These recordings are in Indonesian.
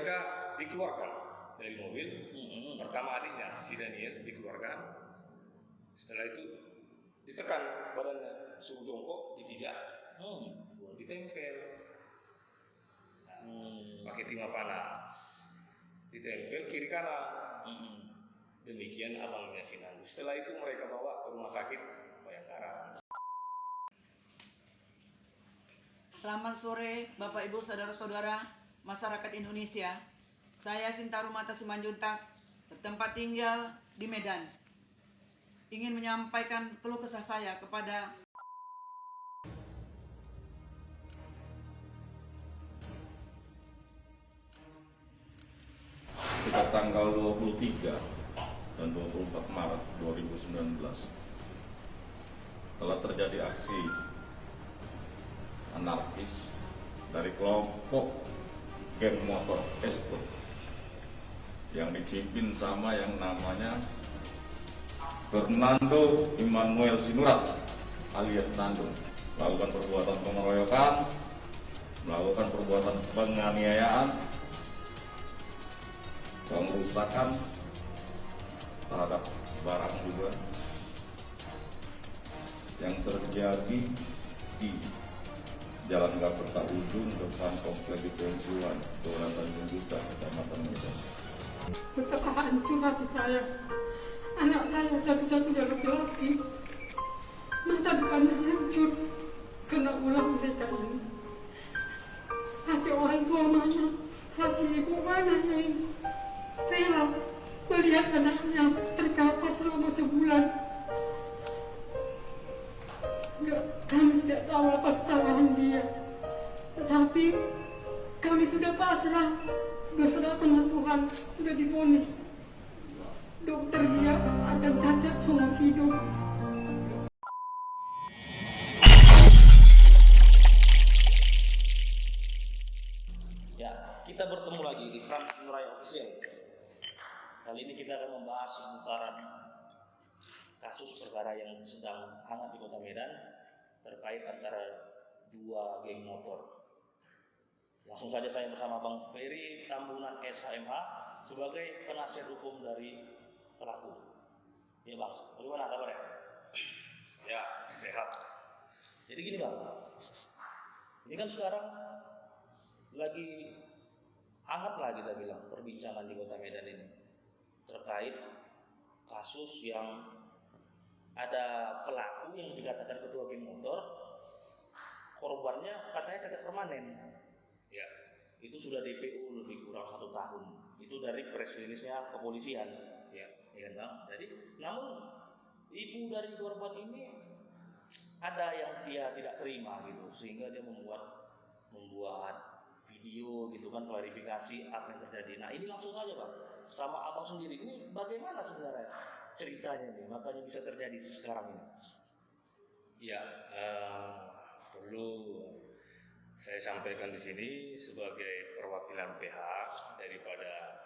mereka dikeluarkan dari mobil. Pertama adiknya si Daniel dikeluarkan, setelah itu ditekan badannya, suruh jongkok, dipijak, ditempel, pakai timah panas, ditempel kiri kanan. Demikian abangnya si Nandu. Setelah itu mereka bawa ke rumah sakit Bayangkara. Selamat sore Bapak Ibu saudara-saudara masyarakat Indonesia. Saya Sintaru Mata Simanjuntak, bertempat tinggal di Medan. Ingin menyampaikan keluh kesah saya kepada sekitar tanggal 23 dan 24 Maret 2019 telah terjadi aksi anarkis dari kelompok geng motor Esto yang dipimpin sama yang namanya Fernando Immanuel Sinurat alias Nando, melakukan perbuatan pengeroyokan, melakukan perbuatan penganiayaan, pengerusakan terhadap barang juga yang terjadi di Jalan Gaperta Ujung depan Komplek Pensiunan Kelurahan Tanjung Duta, Kecamatan Medan. Betapa hancur hati saya. Anak saya satu-satunya laki-laki, masa depannya hancur karena ulah mereka ini. Hati orang tua mana, hati ibu mana yang rela melihat anaknya terkapar selama sebulan. Kami tidak tahu apa kesalahan dia, tetapi kami sudah pasrah, berserah sama Tuhan, sudah divonis. Dokter dia akan cacat seumur hidup. Ya, kita bertemu lagi di Trans Nuraya Official. Kali ini kita akan membahas seputaran kasus perkara yang sedang hangat di Kota Medan terkait antara dua geng motor. Langsung saja saya bersama Bang Ferry Tambunan SHMH sebagai penasihat hukum dari pelaku. Ya Bang, bagaimana kabarnya? Ya, sehat. Jadi gini Bang, ini kan sekarang lagi hangat lah kita bilang perbincangan di Kota Medan ini terkait kasus yang ada pelaku yang dikatakan ketua geng motor, korbannya katanya cacat permanen. Ya, itu sudah DPO lebih kurang 1 tahun. Itu dari press release-nya kepolisian. ya. Ya kan Bang? Jadi, namun ibu dari korban ini ada yang dia tidak terima gitu, sehingga dia membuat video gitu kan, klarifikasi apa yang terjadi. Nah ini langsung saja Bang, sama abang sendiri ini bagaimana sebenarnya ceritanya nih, makanya bisa terjadi sekarang ini? Ya, perlu saya sampaikan di sini sebagai perwakilan pihak daripada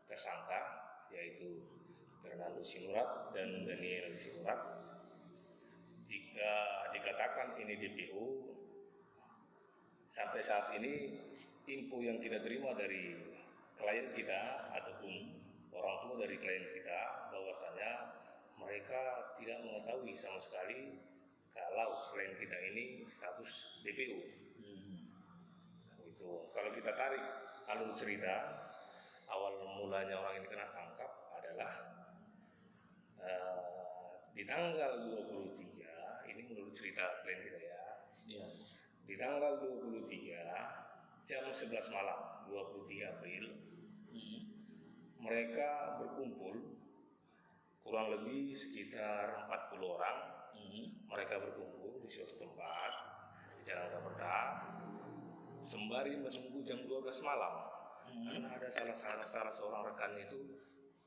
tersangka, yaitu Fernando Sinurat dan Daniel Sinurat. Jika dikatakan ini DPO, sampai saat ini info yang kita terima dari klien kita ataupun orang tua dari klien kita bahwasanya mereka tidak mengetahui sama sekali kalau klien kita ini status DPO. Itu kalau kita tarik alur cerita, awal mulanya orang ini kena tangkap adalah di tanggal 23, ini menurut cerita klien kita ya. Di tanggal 23 jam 11 malam 23 April mereka berkumpul kurang lebih sekitar 40 orang. Mereka berkumpul di suatu tempat di Jalan Gaperta sembari menunggu jam 12 malam karena ada salah seorang rekannya itu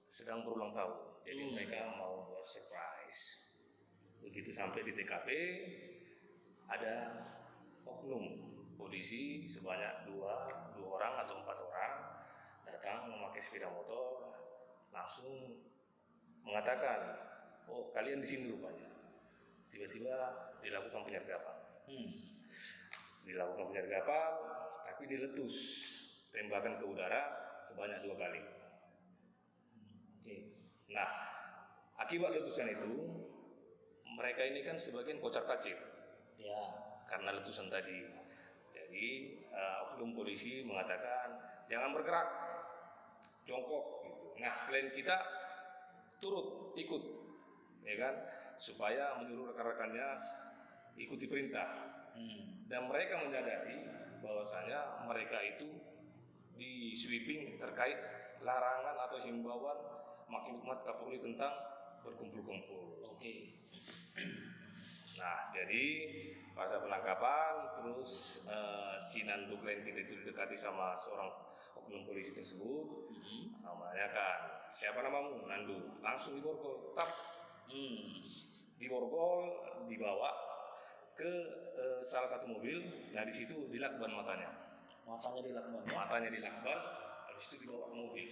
sedang berulang tahun, jadi mereka mau buat surprise. Begitu sampai di TKP ada oknum polisi sebanyak dua orang atau 4 orang datang memakai sepeda motor, langsung mengatakan, oh kalian di sini rupanya. Tiba-tiba dilakukan penyergapan. Dilakukan penyergapan, tapi diletus tembakan ditembakkan ke udara sebanyak 2 kali. Oke. Nah, akibat letusan itu, mereka ini kan sebagian kocar-kacir Ya. karena letusan tadi. Jadi oknum polisi mengatakan jangan bergerak, jongkok gitu. Nah, klien kita turut ikut, ya kan, supaya menyuruh rekan-rekannya ikuti perintah. Dan mereka menyadari bahwasanya mereka itu di sweeping terkait larangan atau himbauan Maklumat Kapolri tentang berkumpul-kumpul. Oke. Nah, jadi pada penangkapan terus si Nandu klien kita itu didekati sama seorang oknum polisi tersebut. Menanyakan, siapa namamu? Nandu. Langsung diborgol. Tap. Diborgol, dibawa ke salah satu mobil. Nah, di situ dilakban matanya. Matanya dilakban. Matanya dilakban, habis itu dibawa ke mobil.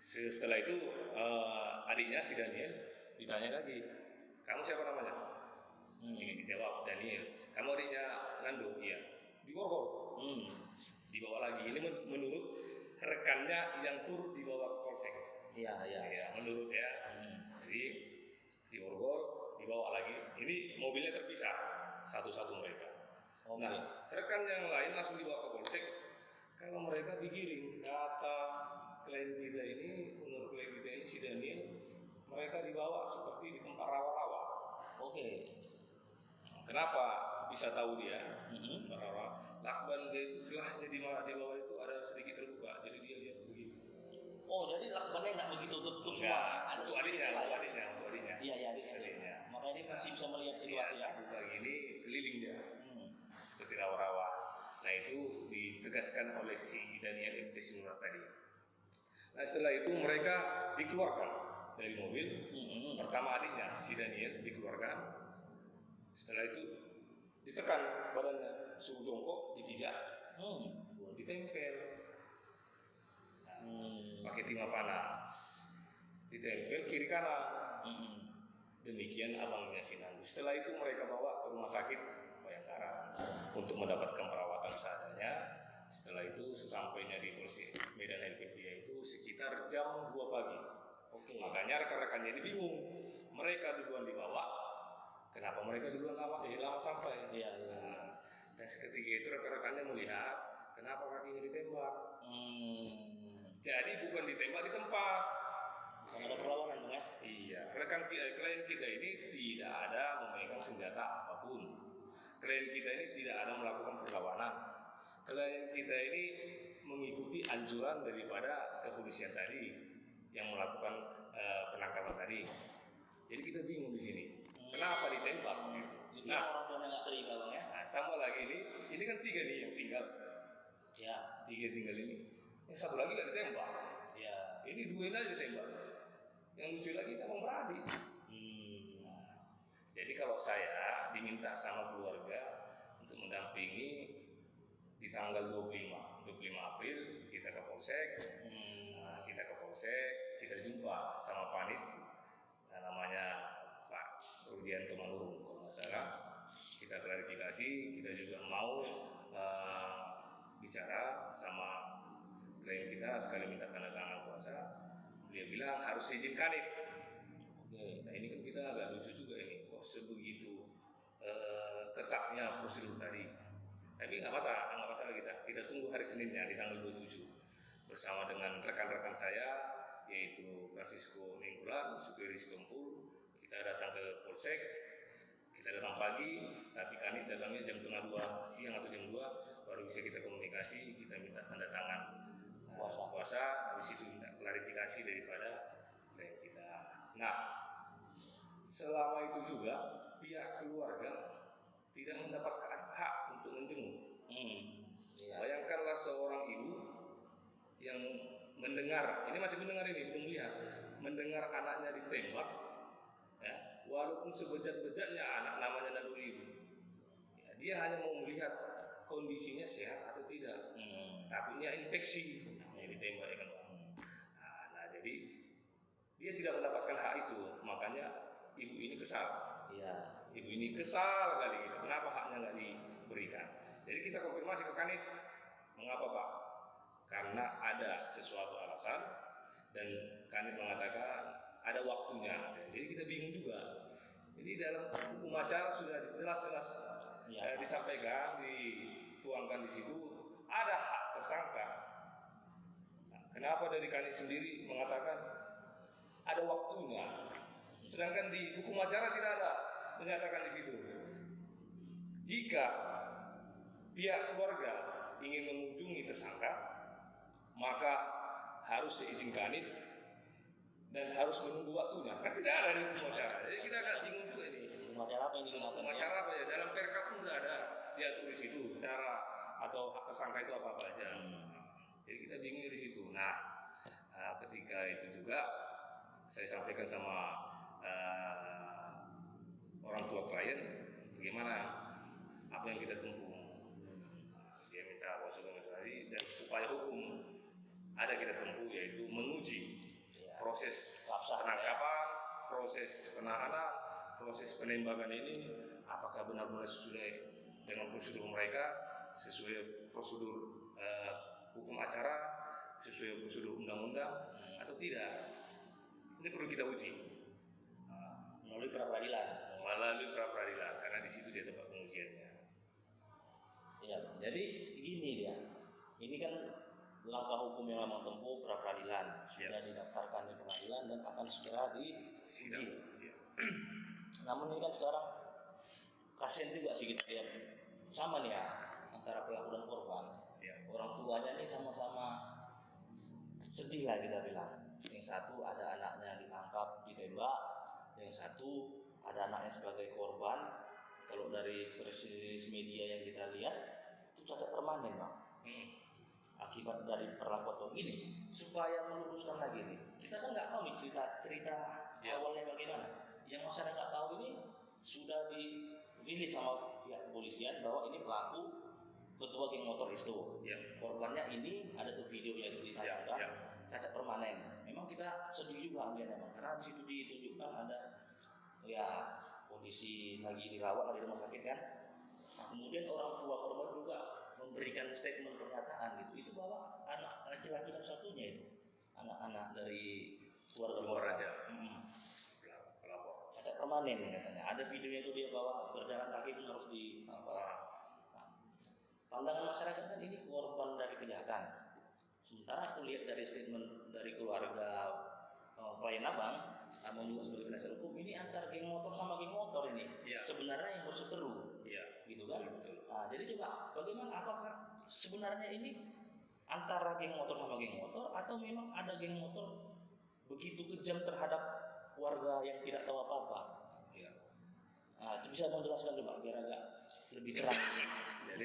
Setelah itu adiknya si Daniel ditanya lagi, kamu siapa namanya? Dijawab Daniel. Kamu adiknya Nando? Iya. Diborgol. Dibawa lagi. Ini menurut rekannya yang turut dibawa ke polsek. Iya. Ya, menurut ya. Jadi diborgol, dibawa lagi. Ini mobilnya terpisah satu-satu mereka. Oke. Nah, rekan yang lain langsung dibawa ke polsek. Kalau mereka digiring, kata klien kita ini, menurut klien kita ini si Daniel, mereka dibawa seperti di tempat rawa-rawa. Oke. Kenapa bisa tahu dia? Tempat rawa. Lakban dia itu celahnya di bawah itu ada sedikit terbuka, jadi dia lihat begitu. Oh, jadi lakbannya nggak begitu tertutup semua. Enggak, Ada untuk sedikit adiknya, lah ya. untuk adiknya. Iya, Adiknya. Makanya dia masih bisa melihat situasi ya. Terbuka gini, keliling dia. Seperti rawa-rawa. Nah, itu ditegaskan oleh si Daniel MT Sinurat tadi. Nah, setelah itu mereka dikeluarkan dari mobil. Pertama adiknya si Daniel dikeluarkan. Setelah itu ditekan badannya, suruh jongkok, dipijak, ditempel. Pakai timah panas, ditempel kiri kanan. Demikian abangnya si Nandu. Setelah itu mereka bawa ke rumah sakit Bayangkara untuk mendapatkan perawatan seadanya. Setelah itu sesampainya di Polsek Medan Helvetia itu sekitar jam 2 pagi. Oke. Makanya rekan-rekannya ini bingung. Mereka duluan dibawa. Kenapa mereka duluan lama sampai? Iya. Nah, dan seketika itu rekan-rekannya melihat kenapa kakinya ditembak. Jadi bukan ditembak di tempat. Bukan ada perlawanan, Bang ya? Iya, klien kita ini tidak ada memegang senjata apapun. Klien kita ini tidak ada melakukan perlawanan. Klien kita ini mengikuti anjuran daripada kepolisian tadi yang melakukan penangkapan tadi. Jadi kita bingung di sini. Kenapa ditembak gitu? Itu orang tuanya nggak terima, Bang ya? Nah, tambah lagi ini kan 3 nih yang tinggal. Ya. 3 tinggal ini. Yang satu lagi nggak ditembak. Ya. Ini 2 ini aja ditembak. Yang lucu lagi abang beradik. Jadi kalau saya diminta sama keluarga untuk mendampingi di tanggal 25 April kita ke Polsek. Kita ke Polsek, kita jumpa sama Panit namanya Pak Rudianto Manurung kalau nggak salah. Kita klarifikasi, kita juga mau bicara sama klien kita sekali minta tanda tangan kuasa. Dia bilang harus izin Kanit. Nah, ini kan kita agak lucu juga ini, kok sebegitu ketatnya prosedur tadi. Tapi nggak masalah kita tunggu hari Seninnya di tanggal 27 bersama dengan rekan-rekan saya yaitu Francisco Nenggulan, Supiri Sitompul. Kita datang ke Polsek, kita datang pagi, tapi Kanit datangnya jam setengah 2 siang atau jam 2 baru bisa kita komunikasi, kita minta tanda tangan kuasa, habis itu minta klarifikasi daripada klien kita. Nah, selama itu juga pihak keluarga tidak mendapatkan hak untuk menjenguk. Bayangkanlah seorang ibu yang mendengar, ini masih mendengar ini, belum melihat, mendengar anaknya ditembak, ya, walaupun sebejat-bejatnya anak namanya Nando ibu, ya, dia hanya mau melihat kondisinya sehat atau tidak, takutnya infeksi, ya, ditembak ya kan. Nah, jadi dia tidak mendapatkan hak itu, makanya ibu ini kesal. Iya. Ibu ini kesal kali gitu. Kenapa haknya nggak diberikan? Jadi kita konfirmasi ke Kanit, mengapa Pak? karena ada sesuatu alasan dan kami mengatakan ada waktunya. Jadi kita bingung juga. Jadi dalam hukum acara sudah jelas-jelas disampaikan, dituangkan di situ ada hak tersangka. Nah, kenapa dari kami sendiri mengatakan ada waktunya, sedangkan di hukum acara tidak ada menyatakan di situ. Jika pihak keluarga ingin mengunjungi tersangka, maka harus seizin kanit dan harus menunggu waktunya. Kan tidak ada di hukum acara. Jadi kita agak bingung juga ini. Hukum acara apa yang digunakan? Hukum acara apa ya? Dalam perka pun tidak ada diatur di situ cara atau hak tersangka itu apa aja. Jadi kita bingung di situ. Nah, ketika itu juga saya sampaikan sama orang tua klien bagaimana apa yang kita tempuh. Dia minta kuasa tadi dan upaya hukum ada kita tempuh, yaitu menguji proses penangkapan, proses penahanan, proses penembakan ini apakah benar-benar sesuai dengan prosedur mereka, sesuai prosedur hukum acara, sesuai prosedur undang-undang atau tidak. Ini perlu kita uji Melalui pra-peradilan. Karena di situ dia tempat pengujiannya. Ya, jadi gini dia. Ini kan langkah hukum yang memang tempuh pra-peradilan, sudah didaftarkan di pengadilan dan akan segera diuji. Namun ini kan sekarang kasihan juga sih kita lihat sama nih ya antara pelaku dan korban. Orang tuanya nih sama-sama sedih lah kita bilang. Yang satu ada anaknya ditangkap, ditembak, yang satu ada anaknya sebagai korban. Kalau dari rilis media yang kita lihat itu cacat permanen, Bang. Akibat dari perlakuan ini, supaya meluruskan lagi nih, kita kan nggak tahu nih cerita awalnya bagaimana. Yang masyarakat tahu ini sudah dirilis sama pihak kepolisian bahwa ini pelaku ketua geng motor itu. Korbannya ini ada tuh videonya itu ditayangkan, cacat permanen. Memang kita sedih juga melihatnya, karena di situ ditunjukkan ada kondisi lagi dirawat di rumah sakit kan. Nah, kemudian orang tua korban juga memberikan statement pernyataan gitu. Itu bahwa anak laki-laki satu-satunya itu, anak-anak dari keluarga Raja. Cacat permanen katanya. Ada videonya itu dia bawa berjalan kaki pun harus pandangan masyarakat kan ini korban dari kejahatan. Sementara aku lihat dari statement dari keluarga klien abang juga sebagai penasihat hukum, ini antar geng motor sama geng motor ini sebenarnya yang berseteru, gitu kan? Betul. Nah, jadi coba bagaimana, apakah sebenarnya ini antara geng motor sama geng motor atau memang ada geng motor begitu kejam terhadap warga yang tidak tahu apa-apa? Nah, bisa menjelaskan coba biar agak lebih terang. Jadi